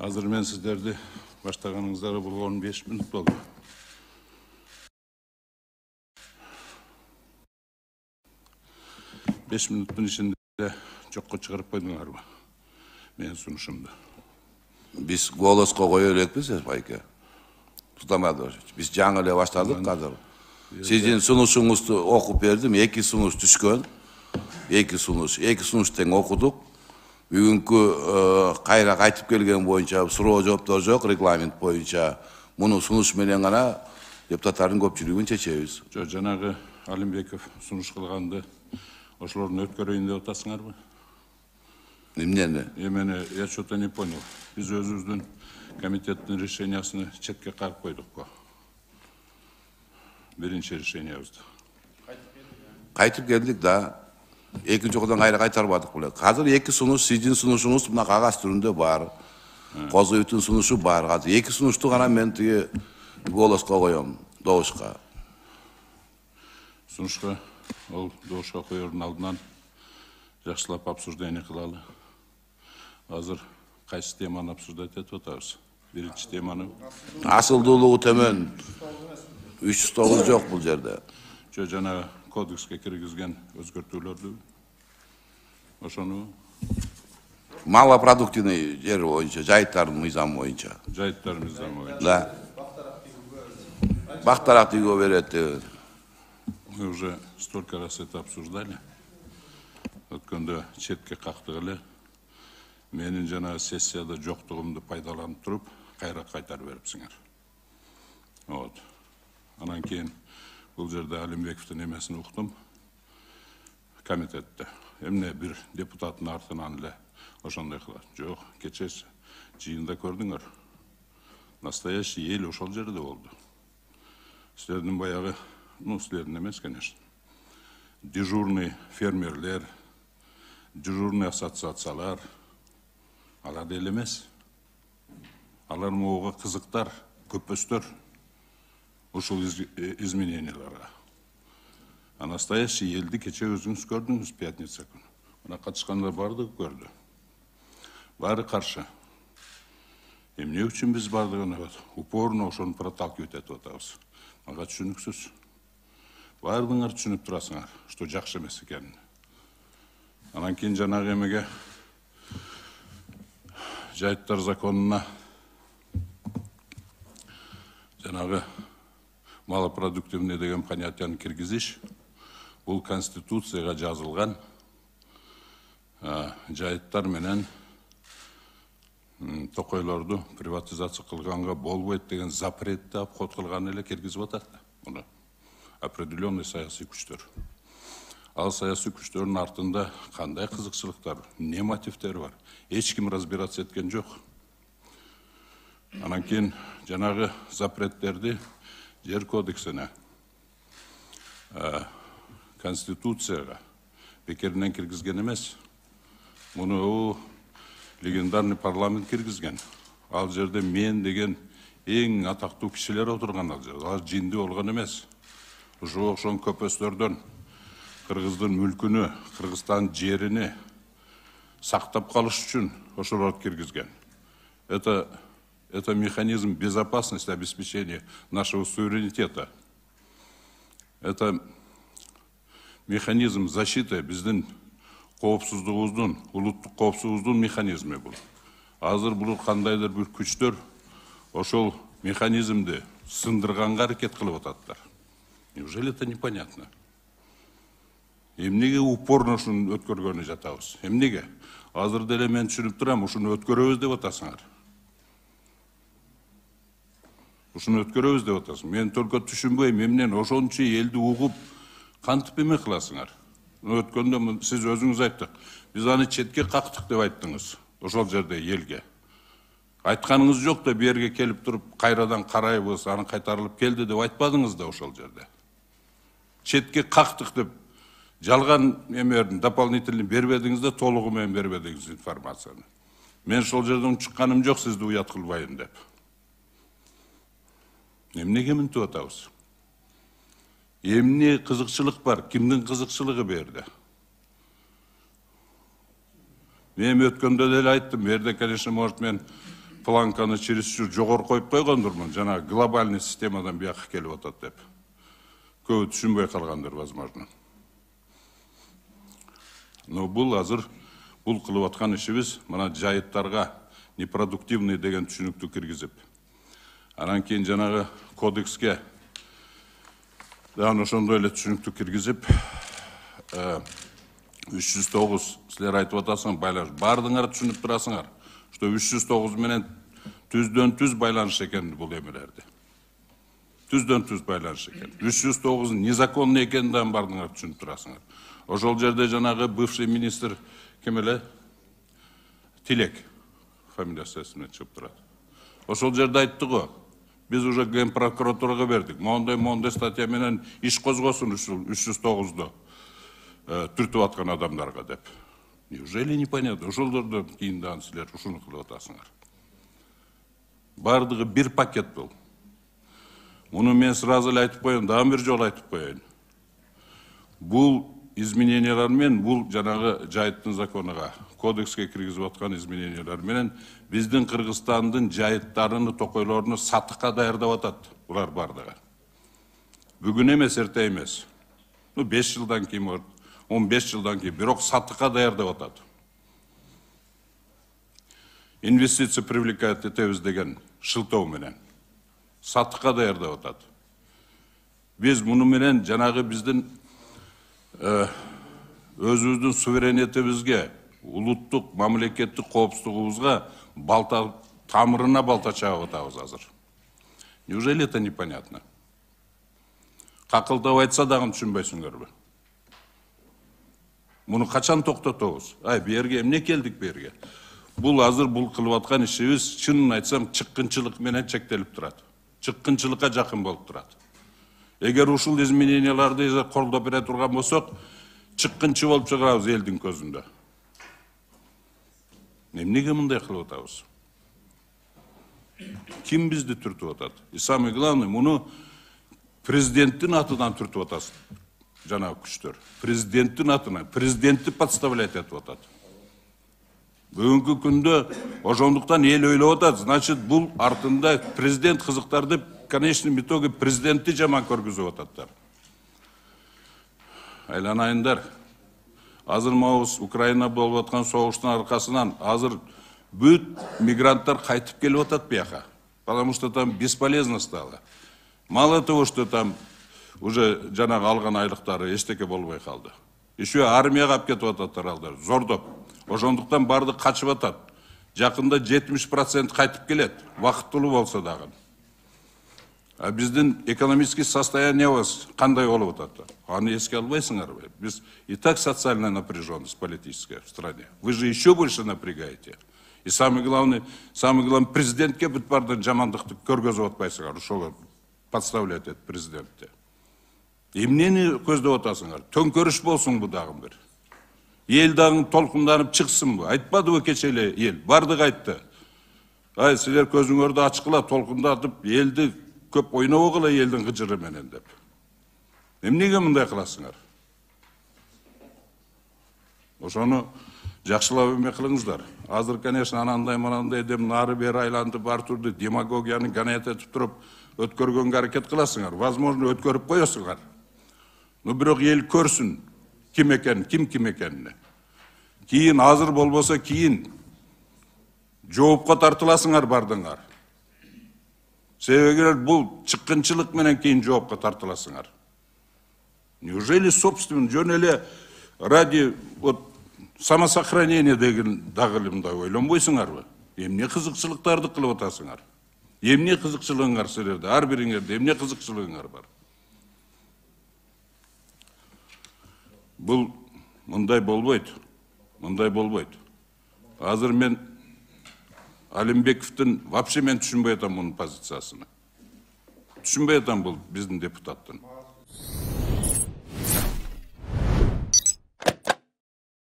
Азыр мен сіздерді баштағаныңыздары болған 5 минут болды. Beş minuttun içinde жокко чыгарып койдуңарбы менин сунушумду? Biz голоско кое элекпиз, байке. Тутамадович. Biz жаңы эле баштадык азыр. Сиздин сунушуңузду окуп бердим. Эки сунуш түшкөн. Эки сунуш тең окудук. Бүгүнкү кайра кайтып келген боюнча суроо жооптор жок, регламент боюнча муну сунуш менен гана депутаттардын көпчүлүгүн чечебиз. Жанагы Алимбеков сунуш кылганды ошолордун өткөрөйүн деп атасыңарбы? Эмнени? Я что-то не понял. Биз өзүбүздүн комитеттин решениясын четке карып койдукпу? Биринчи решениябызды. Кайтып келдик да. Экинчи жолдан кайра кайтарбадык беле. Азыр эки сунуш, сиздин сунушуңуз мына кагаз түрүндө бар. Козоевдин сунушу бар. Азыр эки сунушту гана мен тиги голоско коем, добушка. Сунушка ол добушка коердун алдынан жакшылап обсуждение кылалы. Азыр кайсы теманы обсуждать этип атабыз? Биринчи теманы. Асылдуулугу төмөн. 309 жок бул жерде. Жана кодекске киргизген өзгөртүүлөрдү ошону малопродуктивный жер боюнча, жайыттардын мыйзамы боюнча. Жайыттардын мыйзамы боюнча. Да. Бактарак тийгөө берет деп. Мы уже столько раз это обсуждали. Өткөндө четке кактык эле. Менин жана сессияда жоктугумду пайдаланып туруп, кайра кайтарып берипсиңер. Вот. Анан кийин бул жерде Алимбековдун эмесин уктум. Комитетте. Эмне бир депутаттын артынан эле ошондой кылат. Жок, кечеси жыйында көрдүңөр. Настоящий эл ошол жерде болду. Силердин баягы, силердин эмес, конечно. Дежурный фермерлер, дежурный ассоциациялар, алар деле эмес. Алар могуга кызыктар, көпөстөр ушул измененияларга. А настоящий элди кече өзүңүз көрдүңүз пятница күнү. Мына катышкандар бардыгы көрдү. Баары каршы. Эмне үчүн биз бардыгын упорно ошону проталкивать этип атабыз? Мага түшүнүксүз. Баардыгыңар түшүнүп турасыңар, что жакшы эмес экенин. Анан кийин жанагы эмеге жайыттар законуна жанагы малопродуктивный деген понятияны киргизиш, бул конституцияга жазылган жайыттар менен токойлорду приватизация кылганга болбойт деген запретти обход кылган эле киргизип атат. Муну определенный саясий күчтөр. Ал саясий күчтөрдүн артында кандай кызыкчылыктар, не мотивтери бар? Эч ким разбираться эткен жок. Анан кийин жанагы запреттерди жер кодексине, конституцияга бекеринен киргизген эмес. Муну легендарный парламент киргизген. Ал жерде мен деген эң атактуу кишилер отурган ал жерде. Алар жинди болгон эмес. Ошо окшон көпөстөрдөн Кыргыздын мүлкүнү, Кыргызстан жерини сактап калыш үчүн ошолорду киргизген. Это механизм безопасности, обеспечения нашего суверенитета. Это механизм защиты биздин коопсуздугубуздун, улуттук коопсуздугубуздун механизми бул. Азыр бул кандайдыр бир күчтөр ошол механизмди сындырганга аракет кылып ататтар. Неужели это непонятно? Эмнеге упорно ушуну өткөргөнү жатабыз? Эмнеге? Азыр деле мен түшүнүп турам, ушуну өткөрөбүз деп атасыңар. Ушуну өткөрөбүз деп атасың. Мен только түшүнбөйм, эмнен ошончо элди угуп, кантип эме кыласыңар? Өткөндө сиз өзүңүз айттык. Биз аны четке кактык деп айттыңыз. Ошол жерде элге. Айтканыңыз жок да берге келип туруп, кайрадан карайбыз, аны кайтарылып келди деп айтпадыңыз да ошол жерде. Четке кактык деп жалган эмердин дополнительный бербедиңиз да толугу менен бербедиңиз информацияны. Мен ошол жерден чыкканым жок сизди уят кылбайын деп. Эмнеге мынтип атабыз? Эмне кызыкчылык бар? Кимдин кызыкчылыгы берди? Мен өткөндө деле айттым, берде, конечно, может, мен планканы чересчур жогору коюп койгондурмун, жана глобальный системадан бияка келип атат деп. Көбү түшүнбөй калгандыр, возможно. Но бул азыр бул кылып аткан ишибиз мына жайыттарга непродуктивный деген түшүнүктү киргизип, анан кийин жанагы кодекске дагы ошондой эле түшүнүктү киргизип, 309 силер айтып атасыңар байланыш. Бардыңар түшүнүп турасыңар, что 309 менен түздөн түз байланыш экен бул эмелерди. Түздөн түз байланыш экен. 309 незаконный экенин да бардыңар түшүнүп турасыңар. Ошол жерде жанагы бывший министр ким эле? Тилек фамилиясы эсиме чыгып турат. Ошол жерде айтты го. Biz уже Генпрокуратурага бердик. Мондай статья менен иш козгосун 309-ду түртүп аткан адамдарга деп. Неужели непонятно? Ошолдордон кийин дагы силер ушуну кылып атасыңар. Бардыгы бир пакет бул. Муну мен сразу эле айтып коеюн, дагы бир жолу айтып коеюн. Бул изменениялар менен, бул жанагы жайыттын законуга, кодекске киргизип аткан изменениялар менен биздин Кыргызстандын жайыттарыны, токойлоруну сатыкка даярдап атат булар бардыгы. Бүгүн эмес, эрте эмес. 5 жылдан кийин, 15 жылдан кийин, бирок сатыкка даярдап атат. Инвестиция привлекать этебиз деген шылтоо менен сатыкка даярдап атат. Биз муну менен жанагы биздин өзүбүздүн суверенитетибизге, улуттук, мамлекеттик коопсуздугубузга балта тамырына балта чагып атабыз азыр. Неужели это непонятно? Какылдап айтса дагы түшүнбөйсүңөрбү? Муну качан токтотобуз? Берге эмне келдик берге? Бул азыр бул кылып аткан ишибиз чынын айтсам чыккынчылык менен чектелип турат. Чыккынчылыкка жакын болуп турат. Эгер ушул измененияларды колдоп бере турган болсок, чыккынчы болуп чыгарабыз элдин көзүндө. Эмнеге мындай кылып атабыз? Ким бизди түртүп атат? И самое главное, муну президенттин атынан түртүп атасыз. Жанагы күчтөр. Президенттин атынан, президентти подставлять этип атат. Бүгүнкү күндө ошондуктан эл ойлоп атат, значит, бул артында президент кызыктарды в конечном итоге президентти жаман көргүзүп ататтар. Айланайындар. Азыр маус Украина болуп аткан согуштун аркасынан азыр бүт мигранттар кайтып келип атат бияка. Потому что там бесполезно стало. Мало того, что там уже жанагы алган айлыктары эчтеке болбой калды. Еще армияга алып кетип ататтар алдар, зордоп. Ошондуктан барды качып атат. Жакында 70% кайтып келет, вакыттуу болсо дагы. А биздин экономический состояниябыз кандай болуп атат? Аны эске албайсыңарбы? Биз и так социальная напряженность политическая в стране. Вы же еще больше напрягаете. И самое главное, президентке бүт барды жамандыкты көргөзүп атпайсыңар, ошого подставлять этип президентти. Эмнени көздөп атасыңар? Төңкөрүш болсун бу дагы бир. Ел дагы толкунданып чыксынбы? Айтпадыбы кече эле эл? Бардык айтты. Силер көзүңөрдү ачкыла, толкундатып элди көп ойнобогула элдин кыжыры менен деп. Эмнеге мындай кыласыңар? Ошону жакшылап эме кылыңыздар. Азыр, конечно, анандай деп нары бери айлантып бар турду демагогияны ганаят этип туруп өткөргөнгө аракет кыласыңар. Возможно, өткөрүп коесуңар. Но бирок эл көрсүн ким экенин. Кийин азыр болбосо кийин жоопко тартыласыңар бардыңар. Себеби бул чыккынчылык менен кийин жоопко тартыласыңар. Неужели собственно жөн эле ради самосохранение деген дагы мындай ойлонбойсуңарбы? Эмне кызыкчылыктарды кылып атасыңар? Эмне кызыкчылыгыңар силерде? Ар бириңерде эмне кызыкчылыгыңар бар? Бул мындай болбойт. Азыр мен Алимбековдун вообще мен түшүнбөй атам мунун позициясыны. Түшүнбөй атам бул биздин депутаттын.